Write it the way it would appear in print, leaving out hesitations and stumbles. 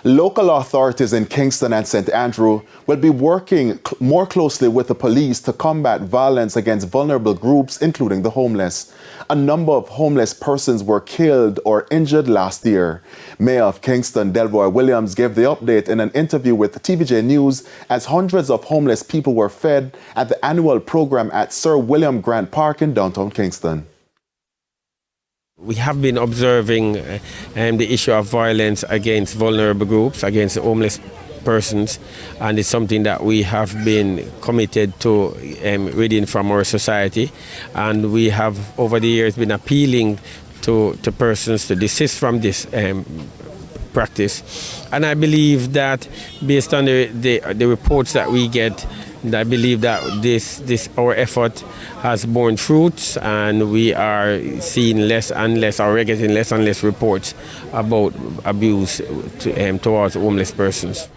Local authorities in Kingston and St. Andrew will be working more closely with the police to combat violence against vulnerable groups, including the homeless. A number of homeless persons were killed or injured last year. Mayor of Kingston, Delroy Williams, gave the update in an interview with TVJ News as hundreds of homeless people were fed at the annual program at Sir William Grant Park in downtown Kingston. We have been observing the issue of violence against vulnerable groups, against homeless persons, and it's something that we have been committed to ridding from our society. And we have, over the years, been appealing to persons to desist from this practice. And I believe that based on the reports that we get, I believe that our effort has borne fruits, and we are seeing less and less, or we're getting less and less reports about abuse towards homeless persons.